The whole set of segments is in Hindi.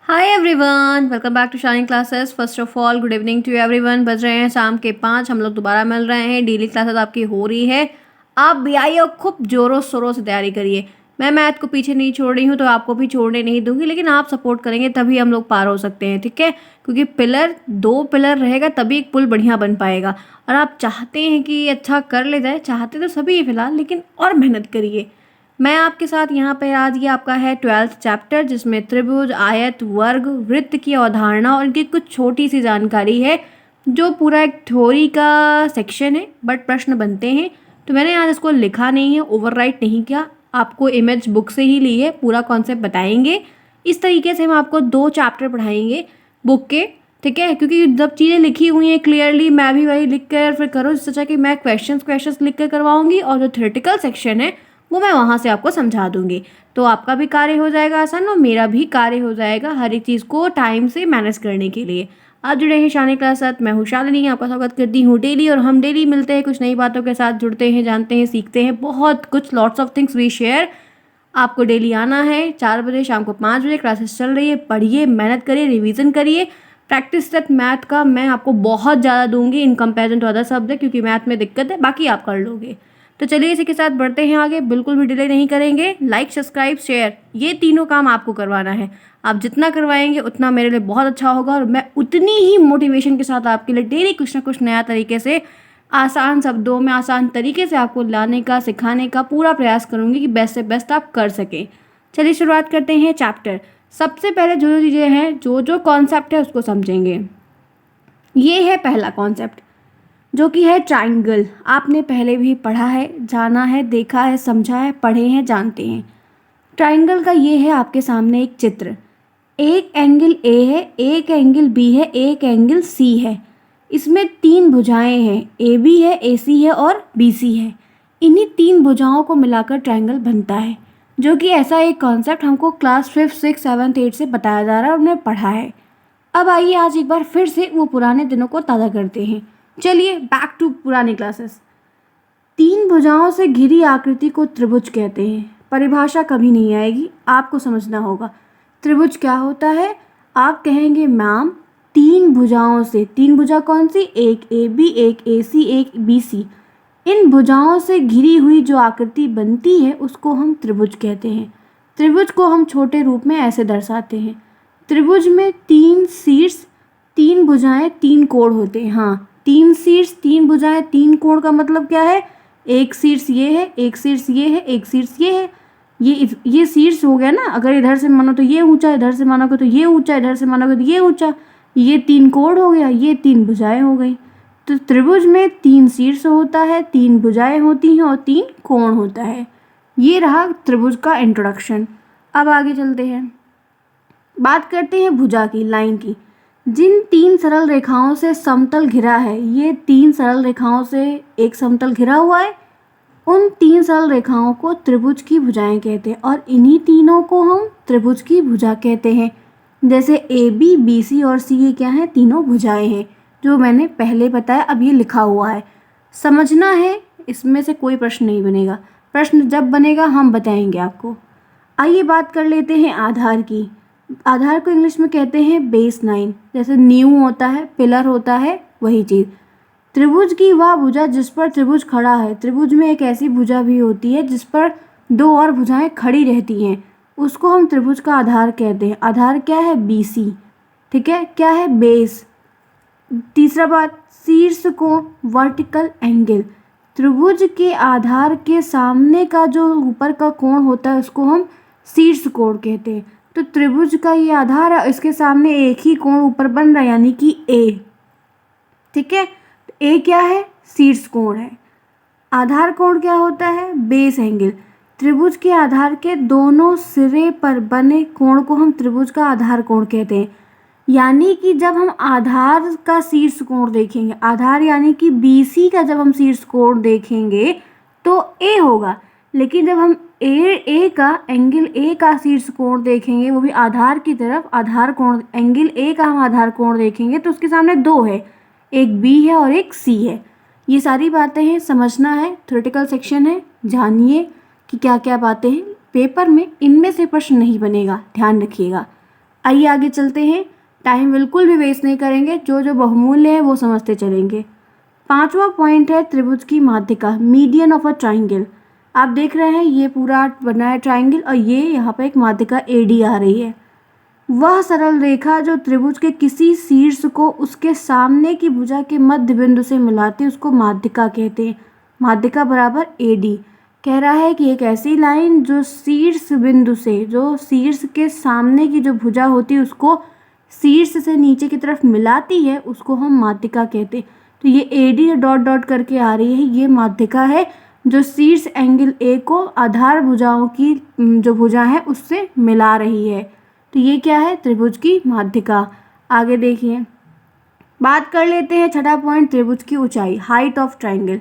Hi everyone, welcome back to Shining Classes. First of all good evening to everyone. बज रहे हैं शाम के 5। हम लोग दोबारा मिल रहे हैं। डेली क्लासेस आपकी हो रही है। आप भी आइए और खूब जोरों शोरों से तैयारी करिए। मैं मैथ को पीछे नहीं छोड़ रही हूँ तो आपको भी छोड़ने नहीं दूंगी, लेकिन आप सपोर्ट करेंगे तभी हम लोग पार हो सकते हैं, ठीक है? क्योंकि दो पिलर रहेगा तभी एक पुल बढ़िया बन पाएगा। और आप चाहते हैं कि अच्छा कर ले जाए, चाहते तो सभी है फिलहाल, लेकिन और मेहनत करिए। मैं आपके साथ यहाँ पे आज ये आपका है 12th चैप्टर, जिसमें त्रिभुज, आयत, वर्ग, वृत्त की अवधारणा और इनकी कुछ छोटी सी जानकारी है, जो पूरा एक थ्योरी का सेक्शन है बट प्रश्न बनते हैं। तो मैंने आज इसको लिखा नहीं है, ओवरराइट नहीं किया, आपको इमेज बुक से ही ली है, पूरा कॉन्सेप्ट बताएंगे। इस तरीके से हम आपको 2 चैप्टर पढ़ाएंगे बुक के, ठीक है? क्योंकि जब चीज़ें लिखी हुई हैं क्लियरली, मैं भी वही लिख कर फिर करो, इससे अच्छा कि मैं क्वेश्चंस लिख कर करवाऊंगी और जो थ्योरेटिकल सेक्शन है वो मैं वहाँ से आपको समझा दूंगी। तो आपका भी कार्य हो जाएगा आसान और मेरा भी कार्य हो जाएगा हर एक चीज़ को टाइम से मैनेज करने के लिए। आज जुड़े हैं शानी क्लास साथ, मैं हूँ शालिनी, आपका स्वागत करती हूँ डेली। और हम डेली मिलते हैं, कुछ नई बातों के साथ जुड़ते हैं, जानते हैं, सीखते हैं, बहुत कुछ, lots of things we share. आपको डेली आना है 4 बजे, शाम को 5 बजे क्लासेस चल रही है। पढ़िए, मेहनत करिए, रिवीजन करिए। प्रैक्टिस सेट मैथ का मैं आपको बहुत ज़्यादा दूंगी in comparison to other subject, क्योंकि मैथ में दिक्कत है, बाकी आप कर लोगे। तो चलिए इसी के साथ बढ़ते हैं आगे, बिल्कुल भी डिले नहीं करेंगे। लाइक, सब्सक्राइब, शेयर, ये तीनों काम आपको करवाना है। आप जितना करवाएंगे उतना मेरे लिए बहुत अच्छा होगा और मैं उतनी ही मोटिवेशन के साथ आपके लिए डेली कुछ ना कुछ नया तरीके से, आसान शब्दों में, आसान तरीके से आपको लाने का, सिखाने का पूरा प्रयास करूँगी कि बेस्ट से बेस्ट आप कर सकें। चलिए शुरुआत करते हैं चैप्टर। सबसे पहले जो जो चीज़ें हैं, जो जो कॉन्सेप्ट है उसको समझेंगे। ये है पहला कॉन्सेप्ट, जो कि है ट्राइंगल। आपने पहले भी पढ़ा है, जाना है, देखा है, समझा है, पढ़े हैं, जानते हैं। ट्राइंगल का ये है आपके सामने एक चित्र। एक एंगल ए है, एक एंगल बी है, एक एंगल सी है। इसमें 3 भुजाएं हैं, ए बी है, ए सी है और बी सी है। इन्हीं 3 भुजाओं को मिलाकर ट्राइंगल बनता है, जो कि ऐसा एक कॉन्सेप्ट हमको क्लास 5, 6, 7, 8 से बताया जा रहा है और हमने पढ़ा है। अब आइए आज एक बार फिर से वो पुराने दिनों को ताज़ा करते हैं। चलिए बैक टू पुरानी क्लासेस। 3 भुजाओं से घिरी आकृति को त्रिभुज कहते हैं। परिभाषा कभी नहीं आएगी, आपको समझना होगा त्रिभुज क्या होता है। आप कहेंगे मैम 3 भुजाओं से, 3 भुजा कौन सी? एक ए बी, एक ए सी, एक बी सी। इन भुजाओं से घिरी हुई जो आकृति बनती है उसको हम त्रिभुज कहते हैं। त्रिभुज को हम छोटे रूप में ऐसे दर्शाते हैं। त्रिभुज में 3 शीर्ष, 3 भुजाएं, 3 कोण होते हैं। हाँ, 3 शीर्ष, 3 भुजाएं, 3 कोण का मतलब क्या है? एक शीर्ष ये है, एक शीर्ष ये है, एक शीर्ष ये है। ये शीर्ष हो गया ना। अगर इधर से मानो तो ये ऊंचा, इधर से मानोगे तो ये ऊंचा, इधर से मानोगे तो ये ऊंचा। ये 3 कोण हो गया, ये 3 भुजाएं हो गई। तो त्रिभुज में 3 शीर्ष होता है, 3 भुजाएं होती हैं और 3 कोण होता है। ये रहा त्रिभुज का इंट्रोडक्शन। अब आगे चलते हैं, बात करते हैं भुजा की, लाइन की। जिन 3 सरल रेखाओं से समतल घिरा है, ये 3 सरल रेखाओं से एक समतल घिरा हुआ है, उन 3 सरल रेखाओं को त्रिभुज की भुजाएं कहते हैं और इन्हीं तीनों को हम त्रिभुज की भुजा कहते हैं। जैसे ए बी, बी सी और सी, ये क्या है? तीनों भुजाएं हैं, जो मैंने पहले बताया। अब ये लिखा हुआ है, समझना है, इसमें से कोई प्रश्न नहीं बनेगा। प्रश्न जब बनेगा हम बताएंगे आपको। आइए बात कर लेते हैं आधार की। आधार को इंग्लिश में कहते हैं बेस लाइन। जैसे नींव होता है, पिलर होता है, वही चीज़। त्रिभुज की वह भुजा जिस पर त्रिभुज खड़ा है। त्रिभुज में एक ऐसी भुजा भी होती है जिस पर 2 और भुजाएं खड़ी रहती हैं, उसको हम त्रिभुज का आधार कहते हैं। आधार क्या है? बी सी, ठीक है? क्या है? बेस। तीसरा बात, शीर्ष कोण, वर्टिकल एंगल। त्रिभुज के आधार के सामने का जो ऊपर का कोण होता है उसको हम शीर्ष कोण कहते हैं। तो त्रिभुज का ये आधार है, इसके सामने एक ही कोण ऊपर बन रहा है, यानी कि ए, ठीक है? ए क्या है? शीर्ष कोण है। आधार कोण क्या होता है? Base angle. त्रिभुज के आधार के दोनों सिरे पर बने कोण को हम त्रिभुज का आधार कोण कहते हैं। यानी कि जब हम आधार का शीर्ष कोण देखेंगे, आधार यानी कि BC का जब हम शीर्ष कोण देखेंगे तो A होगा, लेकिन जब हम ए का एंगल A का शीर्ष कोण देखेंगे, वो भी आधार की तरफ, आधार कोण एंगल A का हम आधार कोण देखेंगे तो उसके सामने 2 है, एक B है और एक C है। ये सारी बातें हैं, समझना है, थ्योरेटिकल सेक्शन है, जानिए कि क्या क्या बातें हैं। पेपर में इनमें से प्रश्न नहीं बनेगा, ध्यान रखिएगा। आइए आगे चलते हैं, टाइम बिल्कुल भी वेस्ट नहीं करेंगे, जो जो बहुमूल्य है वो समझते चलेंगे। 5वां पॉइंट है त्रिभुज की माध्यिका, मीडियन ऑफ अ ट्राइंगल। आप देख रहे हैं ये पूरा बना है ट्राइंगल और ये यहाँ पे एक माध्यिका AD आ रही है। वह सरल रेखा जो त्रिभुज के किसी शीर्ष को उसके सामने की भुजा के मध्य बिंदु से मिलाती है उसको माध्यिका कहते हैं। माध्यिका बराबर AD। कह रहा है कि एक ऐसी लाइन जो शीर्ष बिंदु से, जो शीर्ष के सामने की जो भुजा होती है उसको शीर्ष से नीचे की तरफ मिलाती है उसको हम माध्यिका कहते हैं। तो ये AD डॉट डॉट करके आ रही है, ये माध्यिका है जो शीर्ष एंगल A को आधार भुजाओं की जो भुजा है उससे मिला रही है। तो ये क्या है? त्रिभुज की माध्यिका। आगे देखिए, बात कर लेते हैं 6वां पॉइंट, त्रिभुज की ऊंचाई, हाइट ऑफ ट्राइंगल।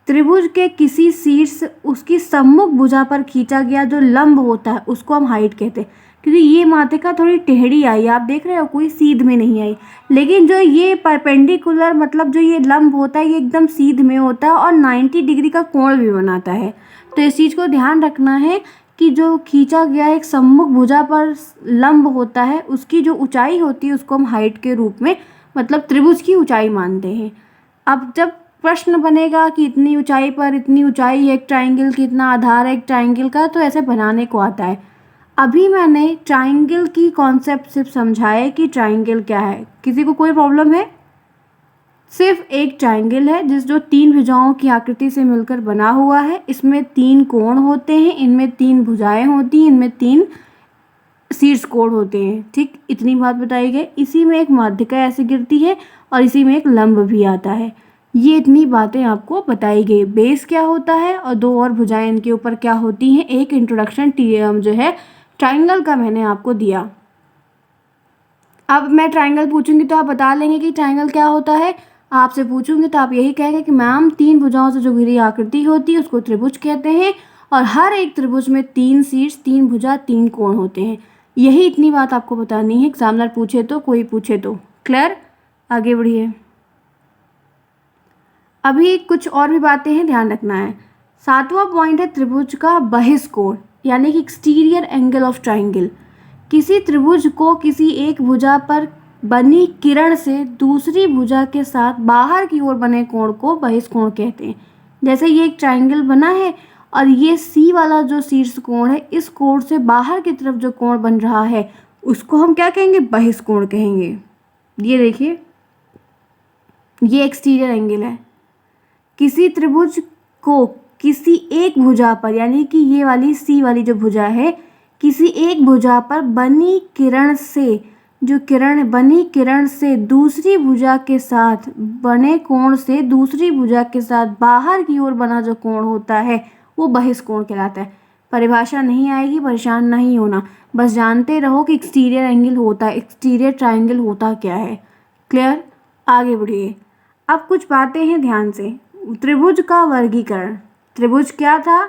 त्रिभुज के किसी शीर्ष उसकी सम्मुख भुजा पर खींचा गया जो लंब होता है उसको हम हाइट कहते हैं। क्योंकि ये माध्यिका थोड़ी टेढ़ी आई, आप देख रहे हो, कोई सीध में नहीं आई, लेकिन जो ये परपेंडिकुलर मतलब जो ये लंब होता है ये एकदम सीध में होता है और 90 डिग्री का कोण भी बनाता है। तो इस चीज़ को ध्यान रखना है कि जो खींचा गया एक सम्मुख भुजा पर लंब होता है उसकी जो ऊंचाई होती है उसको हम हाइट के रूप में मतलब त्रिभुज की ऊंचाई मानते हैं। अब जब प्रश्न बनेगा कि इतनी ऊंचाई पर इतनी ऊंचाई है एक ट्राइंगल की, इतना आधार है एक ट्राइंगल का, तो ऐसे बनाने को आता है। अभी मैंने ट्राइंगल की कॉन्सेप्ट सिर्फ समझाया कि ट्राइंगल क्या है। किसी को कोई प्रॉब्लम है? सिर्फ एक ट्राइंगल है जो 3 भुजाओं की आकृति से मिलकर बना हुआ है। इसमें 3 कोण होते हैं, इनमें 3 भुजाएं होती हैं, इनमें 3 शीर्ष कोण होते हैं। ठीक, इतनी बात बताई गई। इसी में एक माध्यिका ऐसे गिरती है और इसी में एक लंब भी आता है। ये इतनी बातें आपको बताई गई। बेस क्या होता है और 2 और भुजाएं इनके ऊपर क्या होती हैं, एक इंट्रोडक्शन जो है ट्राइंगल का मैंने आपको दिया। अब मैं ट्राइंगल पूछूंगी तो आप बता लेंगे कि ट्राइंगल क्या होता है। आपसे पूछूंगी तो आप यही कहेंगे कि मैम 3 भुजाओं से जो घिरी आकृति होती है उसको त्रिभुज कहते हैं और हर एक त्रिभुज में 3 शीर्ष, 3 भुजा, 3 कोण होते हैं। यही इतनी बात आपको बतानी है, एग्जामिनर पूछे तो, कोई पूछे तो। क्लियर? आगे बढ़िए। अभी कुछ और भी बातें हैं, ध्यान रखना है। 7वां पॉइंट है त्रिभुज का बहिष्कोण, यानी कि एक्सटीरियर एंगल ऑफ ट्राइंगल। किसी त्रिभुज को किसी एक भुजा पर बनी किरण से दूसरी भुजा के साथ बाहर की ओर बने कोण को बहिष्कोण कहते हैं। जैसे ये एक ट्राइंगल बना है और ये C वाला जो शीर्ष कोण है, इस कोण से बाहर की तरफ जो कोण बन रहा है उसको हम क्या कहेंगे? बहिष्कोण कहेंगे। ये देखिए, ये एक्सटीरियर एंगल है। किसी त्रिभुज को किसी एक भुजा पर, यानी कि ये वाली C वाली जो भुजा है, किसी एक भुजा पर बनी किरण से, जो किरण बनी किरण से दूसरी भुजा के साथ बने कोण से दूसरी भुजा के साथ बाहर की ओर बना जो कोण होता है वो बहिष्कोण कहलाता है। परिभाषा नहीं आएगी, परेशान नहीं होना, बस जानते रहो कि एक्सटीरियर एंगल होता है, एक्सटीरियर ट्राइंगल होता क्या है। क्लियर? आगे बढ़िए। अब कुछ बातें हैं, ध्यान से। त्रिभुज का वर्गीकरण। त्रिभुज क्या था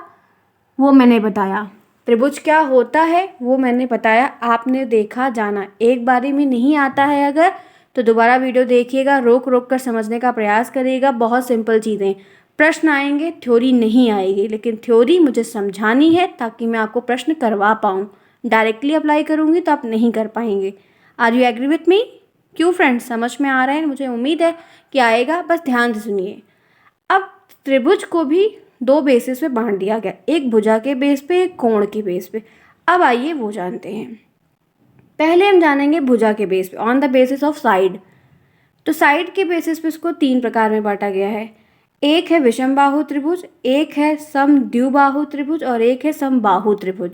वो मैंने बताया, त्रिभुज क्या होता है वो मैंने बताया, आपने देखा जाना। एक बारी में नहीं आता है अगर तो दोबारा वीडियो देखिएगा, रोक रोक कर समझने का प्रयास करिएगा। बहुत सिंपल चीज़ें, प्रश्न आएंगे, थ्योरी नहीं आएगी, लेकिन थ्योरी मुझे समझानी है ताकि मैं आपको प्रश्न करवा पाऊँ। डायरेक्टली अप्लाई करूँगी तो आप नहीं कर पाएंगे। Are you agree with me? क्यों फ्रेंड्स, समझ में आ रहा है? मुझे उम्मीद है कि आएगा, बस ध्यान से सुनिए। अब त्रिभुज को भी 2 बेसिस पे बांट दिया गया, एक भुजा के बेस पे, एक कोण के बेस पे। अब आइए वो जानते हैं। पहले हम जानेंगे भुजा के बेस पे, on the basis of side. तो साइड के बेसिस पे इसको 3 प्रकार में बांटा गया है। एक है विषमबाहु त्रिभुज, एक है समद्विबाहु त्रिभुज और एक है समबाहु त्रिभुज।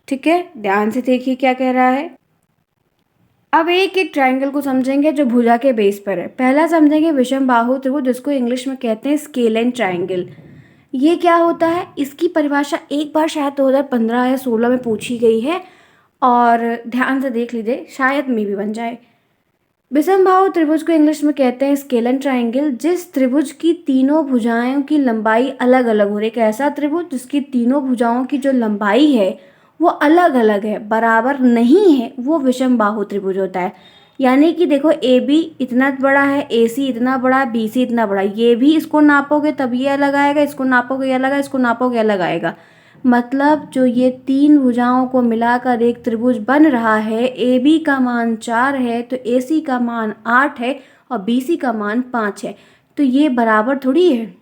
ठीक है, ध्यान से देखिए क्या कह रहा है। अब एक एक ट्राइंगल को समझेंगे जो भुजा के बेस पर है। पहला समझेंगे विषमबाहु त्रिभुज, जिसको इंग्लिश में कहते हैं स्केलेन ट्राइंगल। ये क्या होता है? इसकी परिभाषा एक बार शायद 2015 या 16 में पूछी गई है और ध्यान से देख लीजिए, शायद में भी बन जाए। विषमबाहु त्रिभुज को इंग्लिश में कहते हैं स्केलेन ट्राइंगल, जिस त्रिभुज की तीनों भुजाओं की लंबाई अलग अलग हो रही। एक ऐसा त्रिभुज जिसकी तीनों भुजाओं की जो लंबाई है वो अलग अलग है, बराबर नहीं है, वो विषमबाहु त्रिभुज होता है। यानी कि देखो, AB इतना बड़ा है, AC इतना बड़ा है, BC इतना बड़ा है। ये भी इसको नापोगे तब ये अलग आएगा, इसको नापोगे ये अलग आएगा, इसको नापोगे अलग आएगा। मतलब जो ये तीन भुजाओं को मिलाकर एक त्रिभुज बन रहा है, ए बी का मान 4 है तो ए सी का मान 8 है और बी सी का मान 5 है। तो ये बराबर थोड़ी है,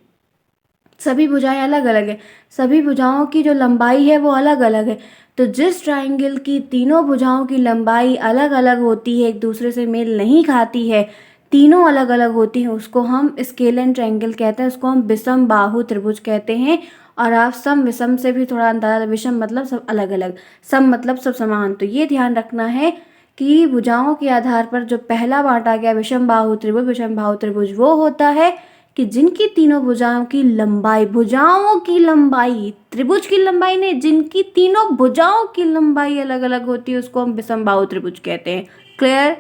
सभी भुजाएं अलग अलग है, सभी भुजाओं की जो लंबाई है वो अलग अलग है। तो जिस ट्राइंगल की तीनों भुजाओं की लंबाई अलग अलग होती है, एक दूसरे से मेल नहीं खाती है, तीनों अलग अलग होती हैं, उसको हम स्केलेन ट्राइंगल कहते हैं, उसको हम विषम बाहु त्रिभुज कहते हैं। और आप सम विषम से भी थोड़ा अंदाजा, विषम मतलब सब अलग अलग, सम मतलब सब समान। तो ये ध्यान रखना है कि भुजाओं के आधार पर जो पहला बांटा गया विषम बाहु त्रिभुज वो होता है कि जिनकी तीनों भुजाओं की लंबाई, भुजाओं की लंबाई, त्रिभुज की लंबाई नहीं, जिनकी तीनों भुजाओं की लंबाई अलग अलग होती है, उसको हम विषम बाहु त्रिभुज कहते हैं। क्लियर?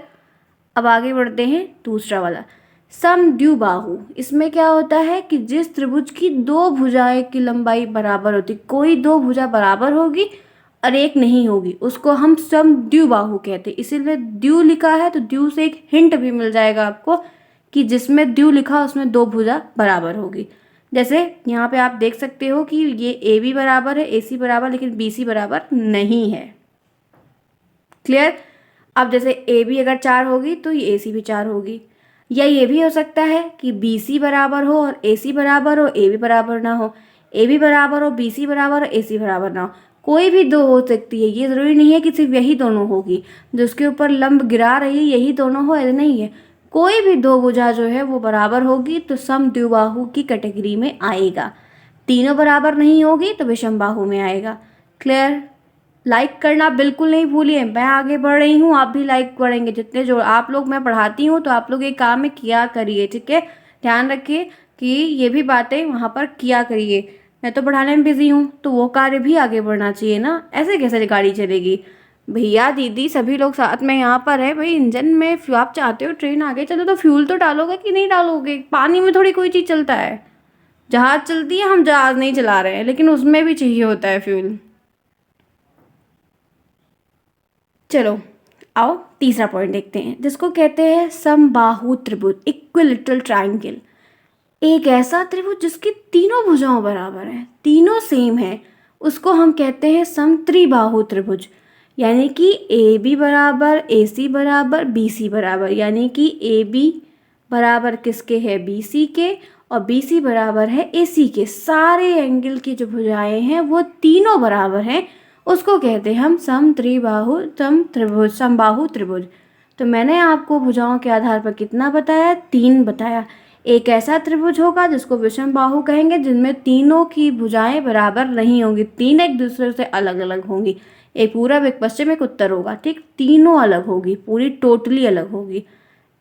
अब आगे बढ़ते हैं दूसरा वाला, समद्विबाहु। इसमें क्या होता है कि जिस त्रिभुज की दो भुजाएं की लंबाई बराबर होती, कोई दो भुजा बराबर होगी और एक नहीं होगी, उसको हम समद्विबाहु कहते हैं। इसीलिए द्वि लिखा है तो द्वि से एक हिंट भी मिल जाएगा आपको कि जिसमें द्वि लिखा उसमें दो भुजा बराबर होगी। जैसे यहाँ पे आप देख सकते हो कि ये ए बी बराबर है, ए सी बराबर, लेकिन बी सी बराबर नहीं है। क्लियर? अब जैसे ए बी अगर 4 होगी तो ये ए सी भी 4 होगी, या ये भी हो सकता है कि बी सी बराबर हो और ए सी बराबर हो, ए बी बराबर ना हो, ए बी बराबर हो, बी सी बराबर हो, ए सी बराबर ना हो, कोई भी दो हो सकती है। ये ज़रूरी नहीं है कि सिर्फ यही दोनों होगी, जो उसके ऊपर लंब गिरा रही है यही दोनों हो, ऐसा नहीं है, कोई भी दो भुजा जो है वो बराबर होगी तो समद्विबाहु की कैटेगरी में आएगा। तीनों बराबर नहीं होगी तो विषमबाहु में आएगा। क्लियर? लाइक करना बिल्कुल नहीं भूलिए, मैं आगे बढ़ रही हूँ, आप भी लाइक करेंगे, जितने जो आप लोग मैं पढ़ाती हूँ तो आप लोग एक काम में किया करिए, ठीक है? ध्यान रखिए कि ये भी बातें वहाँ पर किया करिए। मैं तो पढ़ाने में बिजी हूँ तो वो कार्य भी आगे बढ़ना चाहिए ना, ऐसे कैसे गाड़ी चलेगी? भैया दीदी सभी लोग साथ में यहाँ पर है भाई, इंजन में आप चाहते हो ट्रेन आगे चलो तो फ्यूल तो डालोगे कि नहीं डालोगे? पानी में थोड़ी कोई चीज़ चलता है, जहाज चलती है, हम जहाज नहीं चला रहे हैं लेकिन उसमें भी चाहिए होता है फ्यूल। चलो आओ तीसरा पॉइंट देखते हैं, जिसको कहते हैं समबाहु त्रिभुज, इक्विलेटरल ट्राइंगल। एक ऐसा त्रिभुज जिसकी तीनों भुजाओं बराबर हैं, तीनों सेम है, उसको हम कहते हैं समत्रिबाहु त्रिभुज। यानी कि ए बी बराबर, ए सी बराबर, बी सी बराबर, यानी कि ए बी बराबर किसके है? बी सी के, और बी सी बराबर है ए सी के। सारे एंगल की जो भुजाएं हैं वो तीनों बराबर हैं, उसको कहते हैं हम समबाहु त्रिभुज। तो मैंने आपको भुजाओं के आधार पर कितना बताया? 3 बताया। एक ऐसा त्रिभुज होगा जिसको विषम बाहु कहेंगे, जिनमें तीनों की भुजाएं बराबर नहीं होंगी, तीन एक दूसरे से अलग अलग होंगी, एक पूरब एक पश्चिम एक उत्तर होगा, ठीक? तीनों अलग होगी, पूरी टोटली अलग होगी।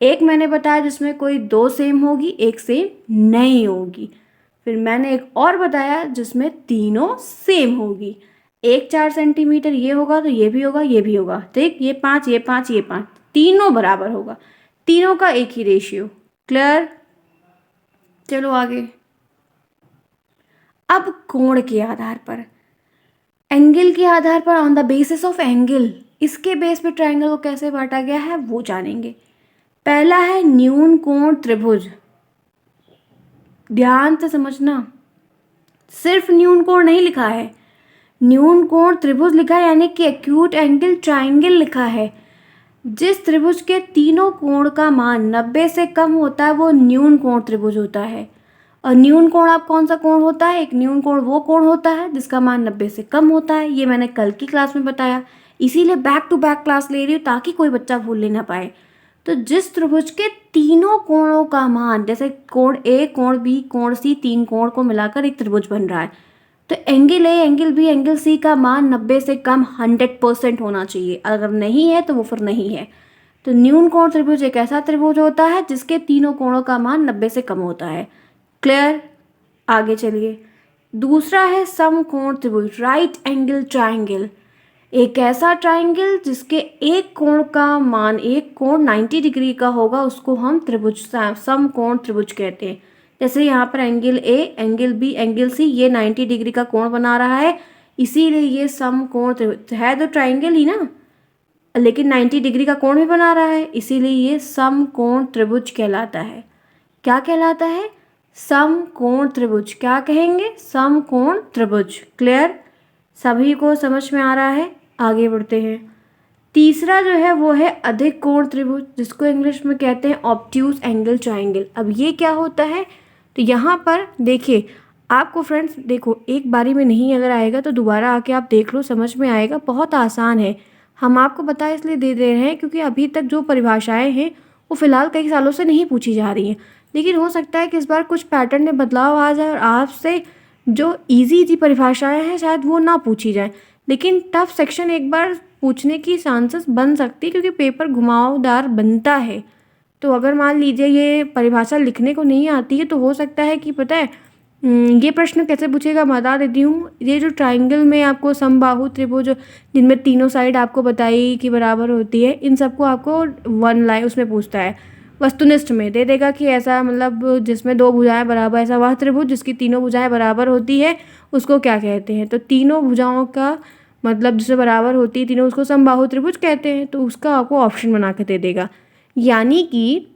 एक मैंने बताया जिसमें कोई दो सेम होगी, एक सेम नहीं होगी। फिर मैंने एक और बताया जिसमें तीनों सेम होगी, एक 4 सेंटीमीटर ये होगा तो ये भी होगा, ये भी होगा, ठीक? ये 5 ये 5 ये 5, तीनों बराबर होगा, तीनों का एक ही रेशियो। क्लियर? चलो आगे। अब कोण के आधार पर, एंगल के आधार पर, on the basis of angle, इसके बेस पे ट्रायंगल को कैसे बांटा गया है वो जानेंगे। पहला है न्यून कोण त्रिभुज, ध्यान से समझना, सिर्फ न्यून कोण नहीं लिखा है, न्यून कोण त्रिभुज लिखा है, यानी कि एक्यूट एंगल ट्रायंगल लिखा है। जिस त्रिभुज के तीनों कोण का मान 90 से कम होता है वो न्यून कोण त्रिभुज होता है। और न्यून कोण आप कौन सा कोण होता है? एक न्यून कोण वो कोण होता है जिसका मान 90 से कम होता है, ये मैंने कल की क्लास में बताया, इसीलिए बैक टू बैक क्लास ले रही हूँ ताकि कोई बच्चा भूल ले ना पाए। तो जिस त्रिभुज के तीनों कोणों का मान, जैसे कोण ए, कोण बी, कोण सी, तीन कोण को मिलाकर एक त्रिभुज बन रहा है, तो angle A, angle B, angle C का मान 90 से कम 100% होना चाहिए, अगर नहीं है तो वो फिर नहीं है। तो न्यून कोण त्रिभुज एक ऐसा त्रिभुज होता है जिसके तीनों कोणों का मान 90 से कम होता है। क्लियर? आगे चलिए। दूसरा है समकोण त्रिभुज, राइट एंगल ट्राइंगल, एक ऐसा ट्राइंगल जिसके एक कोण का मान, एक कोण 90 डिग्री का होगा, उसको हम त्रिभुज समकोण त्रिभुज कहते हैं। जैसे यहाँ पर angle A, angle B, angle C, ये 90 डिग्री का कोण बना रहा है, इसीलिए ये समकोण त्रिभुज है, तो ट्राइंगल ही ना, लेकिन 90 डिग्री का कोण भी बना रहा है, इसीलिए ये समकोण त्रिभुज कहलाता है। क्या कहलाता है? समकोण त्रिभुज। क्या कहेंगे? समकोण त्रिभुज। क्लियर? सभी को समझ में आ रहा है? आगे बढ़ते हैं। तीसरा जो है वो है अधिक कोण त्रिभुज, जिसको इंग्लिश में कहते हैं ऑब्ट्यूज एंगल ट्राइंगल। अब ये क्या होता है? तो यहाँ पर देखिए, आपको फ्रेंड्स देखो, एक बारी में नहीं अगर आएगा तो दोबारा आके आप देख लो, समझ में आएगा, बहुत आसान है। हम आपको बता इसलिए दे रहे हैं क्योंकि अभी तक जो परिभाषाएं हैं वो फिलहाल कई सालों से नहीं पूछी जा रही हैं, लेकिन हो सकता है कि इस बार कुछ पैटर्न में बदलाव आ जाए और आपसे जो इजी परिभाषाएं हैं शायद वो ना पूछी जाए, लेकिन टफ सेक्शन एक बार पूछने की चांसेस बन सकती है क्योंकि पेपर घुमावदार बनता है। तो अगर मान लीजिए ये परिभाषा लिखने को नहीं आती है तो हो सकता है कि पता है ये प्रश्न कैसे पूछेगा, मैं बता देती हूँ। ये जो ट्राइंगल में आपको समबाहु त्रिभुज जिनमें तीनों साइड आपको बताई कि बराबर होती है, इन सबको आपको वन लाइन उसमें पूछता है। वस्तुनिष्ठ में दे देगा कि ऐसा मतलब जिसमें दो भुजाएं बराबर, ऐसा वह त्रिभुज जिसकी तीनों भुजाएं बराबर होती है उसको क्या कहते हैं। तो तीनों भुजाओं का मतलब जिससे बराबर होती है तीनों, उसको समबाहु त्रिभुज कहते हैं। तो उसका आपको ऑप्शन बना के दे देगा। यानी कि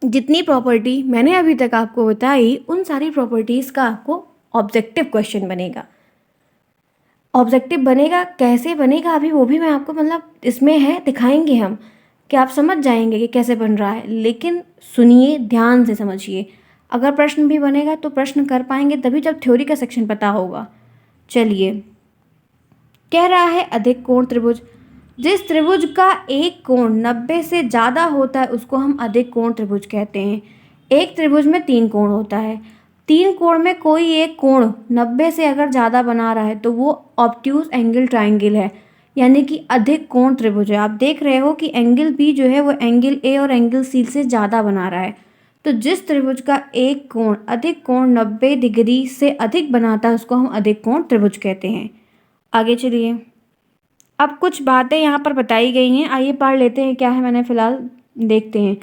जितनी प्रॉपर्टी मैंने अभी तक आपको बताई उन सारी प्रॉपर्टीज़ का आपको ऑब्जेक्टिव क्वेश्चन बनेगा। ऑब्जेक्टिव बनेगा कैसे बनेगा अभी वो भी मैं आपको मतलब इसमें है दिखाएंगे हम, कि आप समझ जाएंगे कि कैसे बन रहा है। लेकिन सुनिए, ध्यान से समझिए, अगर प्रश्न भी बनेगा तो प्रश्न कर पाएंगे तभी जब थ्योरी का सेक्शन पता होगा। चलिए, कह रहा है अधिक कोण त्रिभुज, जिस त्रिभुज का एक कोण 90 से ज़्यादा होता है उसको हम अधिक कोण त्रिभुज कहते हैं। एक त्रिभुज में 3 कोण होता है, 3 कोण में कोई एक कोण 90 से अगर ज़्यादा बना रहा है तो वो ऑब्ट्यूज एंगल ट्राइंगल है, यानी कि अधिक कोण त्रिभुज है। आप देख रहे हो कि एंगल बी जो है वो एंगल ए और एंगल सी से ज़्यादा बना रहा है। तो जिस त्रिभुज का एक कोण अधिक कोण 90 डिग्री से अधिक बनाता है उसको हम अधिक कोण त्रिभुज कहते हैं। आगे चलिए, अब कुछ बातें यहाँ पर बताई गई हैं, आइए पढ़ लेते हैं क्या है। मैंने फिलहाल देखते हैं।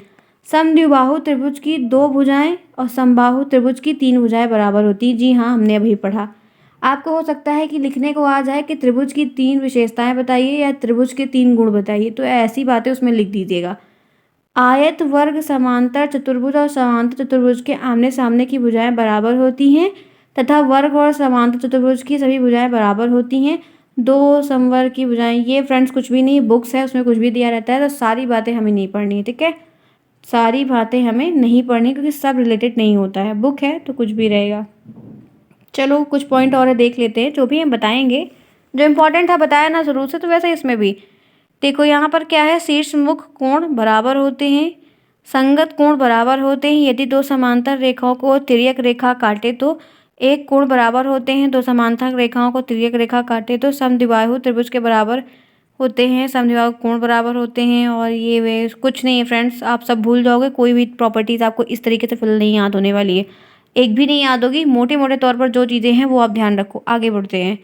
समद्विबाहु त्रिभुज की 2 भुजाएं और समबाहु त्रिभुज की 3 भुजाएं बराबर होती। जी हाँ, हमने अभी पढ़ा। आपको हो सकता है कि लिखने को आ जाए कि त्रिभुज की 3 विशेषताएं बताइए या त्रिभुज के 3 गुण बताइए, तो ऐसी बातें उसमें लिख दीजिएगा। आयत वर्ग समांतर चतुर्भुज और समांतर चतुर्भुज के आमने सामने की भुजाएं बराबर होती हैं तथा वर्ग और समांतर चतुर्भुज की सभी भुजाएं बराबर होती हैं। 2 समवर्ग की भुजाएं, ये फ्रेंड्स कुछ भी नहीं, बुक्स है उसमें कुछ भी दिया रहता है, तो सारी बातें हमें नहीं पढ़नी है, ठीक है। सारी बातें हमें नहीं पढ़नी क्योंकि सब रिलेटेड नहीं होता है, बुक है तो कुछ भी रहेगा। चलो कुछ पॉइंट और देख लेते हैं, जो भी हम बताएंगे जो इम्पोर्टेंट था बताया ना शुरू से, तो वैसे इसमें भी देखो यहाँ पर क्या है, शीर्ष मुख कोण बराबर होते हैं, संगत कोण बराबर होते हैं। यदि 2 समांतर रेखाओं को तिर्यक रेखा काटे तो एक कोण बराबर होते हैं। 2 समांतर रेखाओं को तिर्यक रेखा काटे तो समद्विबाहु त्रिभुज के बराबर होते हैं, समद्विबाहु कोण बराबर होते हैं। और ये वे कुछ नहीं है फ्रेंड्स, आप सब भूल जाओगे, कोई भी प्रॉपर्टीज़ आपको इस तरीके से फिल नहीं याद होने वाली है, एक भी नहीं याद होगी। मोटे मोटे तौर पर जो चीज़ें हैं वो आप ध्यान रखो। आगे बढ़ते हैं।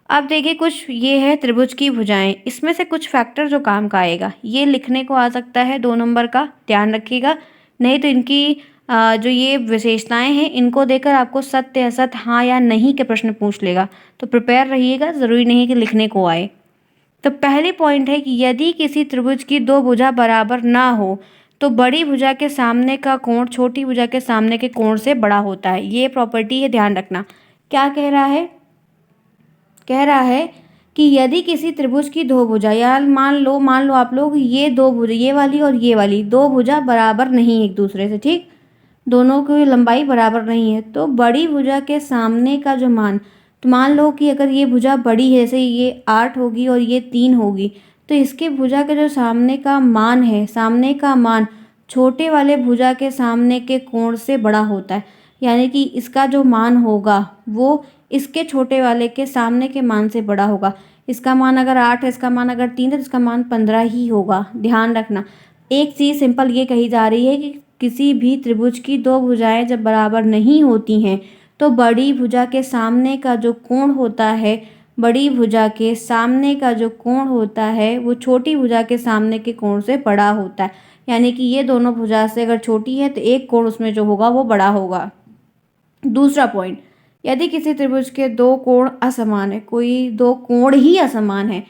अब देखिए, कुछ ये है त्रिभुज की भुजाएं, इसमें से कुछ फैक्टर जो काम का आएगा ये लिखने को आ सकता है 2 नंबर का, ध्यान रखिएगा। नहीं तो इनकी जो ये विशेषताएं हैं इनको देकर आपको सत्य असत्य हाँ या नहीं के प्रश्न पूछ लेगा, तो प्रिपेयर रहिएगा, ज़रूरी नहीं कि लिखने को आए। तो पहली पॉइंट है कि यदि किसी त्रिभुज की 2 भुजा बराबर ना हो तो बड़ी भुजा के सामने का कोण छोटी भुजा के सामने के कोण से बड़ा होता है। ये प्रॉपर्टी है, ध्यान रखना। क्या कह रहा है? कह रहा है कि यदि किसी त्रिभुज की 2 भुजा, या मान लो आप लोग ये 2 भुजा, ये वाली और ये वाली 2 भुजा बराबर नहीं एक दूसरे से, ठीक, दोनों की लंबाई बराबर नहीं है, तो बड़ी भुजा के सामने का जो मान, तो मान लो कि अगर ये भुजा बड़ी है, जैसे ये 8 होगी और ये 3 होगी, तो इसके भुजा के जो सामने का मान है, सामने का मान छोटे वाले भुजा के सामने के कोण से बड़ा होता है। यानी कि इसका जो मान होगा वो इसके छोटे वाले के सामने के मान से बड़ा होगा। इसका मान अगर 8 है, इसका मान अगर 3 है, तो इसका मान 15 ही होगा। ध्यान रखना। एक चीज़ सिंपल ये कही जा रही है कि किसी भी त्रिभुज की 2 भुजाएं जब बराबर नहीं होती हैं तो बड़ी भुजा के सामने का जो कोण होता है, बड़ी भुजा के सामने का जो कोण होता है वो छोटी भुजा के सामने के कोण से बड़ा होता है। यानी कि ये दोनों भुजा से अगर छोटी है तो एक कोण उसमें जो होगा वो बड़ा होगा। दूसरा पॉइंट, यदि किसी त्रिभुज के 2 कोण असमान है, कोई 2 कोण ही असमान है,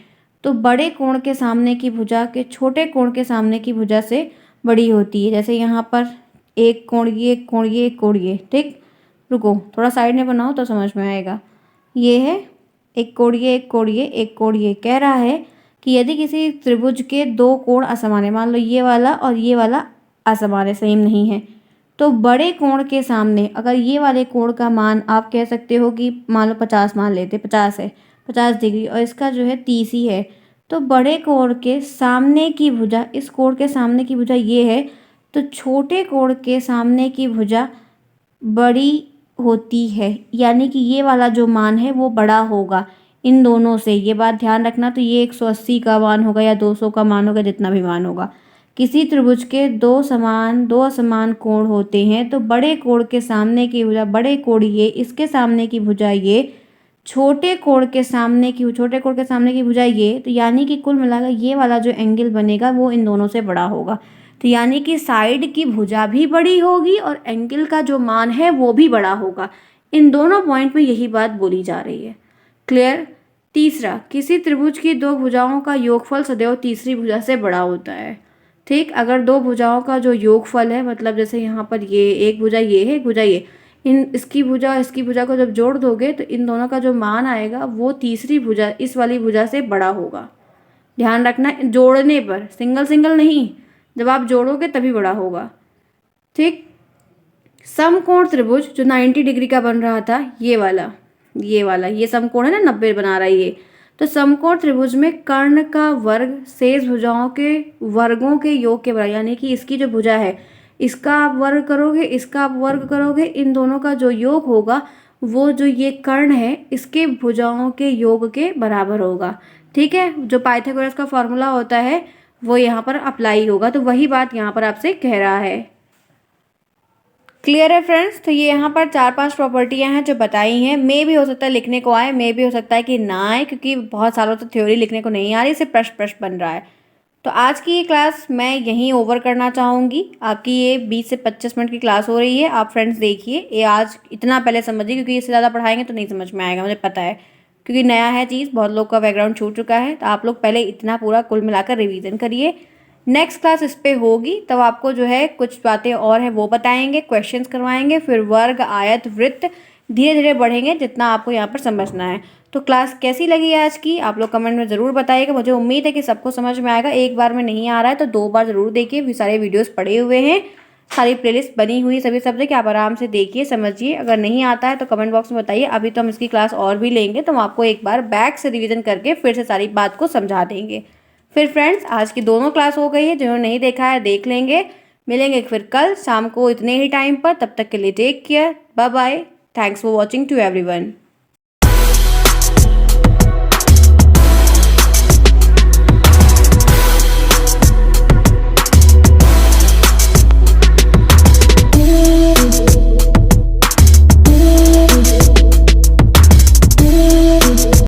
तो बड़े कोण के सामने की भुजा के छोटे कोण के सामने की भुजा से बड़ी होती है। जैसे यहाँ पर एक कोण ये, एक कोण ये, एक कोण ये, ठीक। रुको थोड़ा साइड में बनाओ तो समझ में आएगा। ये है एक कोणीय, एक कोणीय, एक कोणीय। कह रहा है कि यदि किसी त्रिभुज के दो कोण असमान है, मान लो ये वाला और ये वाला असमान है, सेम नहीं है, तो बड़े कोण के सामने अगर ये वाले कोण का मान आप कह सकते हो कि मान लो 50 मान लेते, 50 है, 50 डिग्री, और इसका जो है 30 ही है, तो बड़े कोण के सामने की भुजा, इस कोण के सामने की भुजा ये है, तो छोटे कोण के सामने की भुजा बड़ी होती है, यानी कि ये वाला जो मान है वो बड़ा होगा इन दोनों से। ये बात ध्यान रखना। तो ये 180 का मान होगा या 200 का मान होगा, जितना भी मान होगा। किसी त्रिभुज के दो असमान कोण होते हैं तो बड़े कोण के सामने की भुजा, बड़े कोण ये, इसके सामने की भुजा ये, छोटे कोण के सामने की भुजा ये, तो यानी कि कुल मिलाकर ये वाला जो एंगल बनेगा वो इन दोनों से बड़ा होगा। तो यानी कि साइड की भुजा भी बड़ी होगी और एंगल का जो मान है वो भी बड़ा होगा। इन दोनों पॉइंट में यही बात बोली जा रही है। क्लियर। तीसरा, किसी त्रिभुज की दो भुजाओं का योगफल सदैव तीसरी भुजा से बड़ा होता है। ठीक, अगर दो भुजाओं का जो योगफल है, मतलब जैसे यहाँ पर ये एक भुजा ये है, एक भुजा ये, इसकी भुजा और इसकी भुजा को जब जोड़ दोगे तो इन दोनों का जो मान आएगा वो तीसरी भुजा, इस वाली भुजा से बड़ा होगा। ध्यान रखना, जोड़ने पर, सिंगल सिंगल नहीं, जब आप जोड़ोगे तभी बड़ा होगा। ठीक। समकोण त्रिभुज जो 90 डिग्री का बन रहा था, ये वाला ये समकोण है ना, 90 बना रहा है ये। तो समकोण त्रिभुज में कर्ण का वर्ग शेष भुजाओं के वर्गों के योग के बराबर, यानी कि इसकी जो भुजा है इसका आप वर्ग करोगे, इसका आप वर्ग करोगे, इन दोनों का जो योग होगा वो जो ये कर्ण है इसके भुजाओं के योग के बराबर होगा। ठीक है, जो पाइथागोरस का फॉर्मूला होता है वो यहाँ पर अप्लाई होगा। तो वही बात यहाँ पर आपसे कह रहा है। क्लियर है फ्रेंड्स। तो ये यहाँ पर 4-5 प्रॉपर्टियाँ हैं जो बताई हैं। मे भी हो सकता है लिखने को आए, मे भी हो सकता है कि ना आए, क्योंकि बहुत सालों से थ्योरी लिखने को नहीं आ रही, सिर्फ प्रश्न बन रहा है। तो आज की ये क्लास मैं यहीं ओवर करना चाहूँगी। आपकी ये 20 से 25 मिनट की क्लास हो रही है। आप फ्रेंड्स देखिए, ये आज इतना पहले समझिए, क्योंकि इससे ज़्यादा पढ़ाएंगे तो नहीं समझ में आएगा, मुझे पता है, क्योंकि नया है चीज़, बहुत लोग का बैकग्राउंड छूट चुका है। तो आप लोग पहले इतना पूरा कुल मिलाकर रिवीजन करिए। नेक्स्ट क्लास इस पे होगी, तब आपको जो है कुछ बातें और हैं वो बताएंगे, क्वेश्चंस करवाएंगे, फिर वर्ग, आयत, वृत्त धीरे धीरे बढ़ेंगे जितना आपको यहाँ पर समझना है। तो क्लास कैसी लगी आज की आप लोग कमेंट में ज़रूर बताइएगा। मुझे उम्मीद है कि सबको समझ में आएगा। एक बार में नहीं आ रहा है तो 2 बार ज़रूर देखिए, सारे वीडियोस पड़े हुए हैं, सारी प्लेलिस्ट बनी हुई है सभी सब्जेक्ट, आप आराम से देखिए, समझिए। अगर नहीं आता है तो कमेंट बॉक्स में बताइए। अभी तो हम इसकी क्लास और भी लेंगे, तो हम आपको एक बार बैक से रिविज़न करके फिर से सारी बात को समझा देंगे। फिर फ्रेंड्स, आज की दोनों क्लास हो गई है, जिन्होंने नहीं देखा है देख लेंगे। मिलेंगे फिर कल शाम को इतने ही टाइम पर। तब तक के लिए take care, bye bye, thanks for watching to everyone.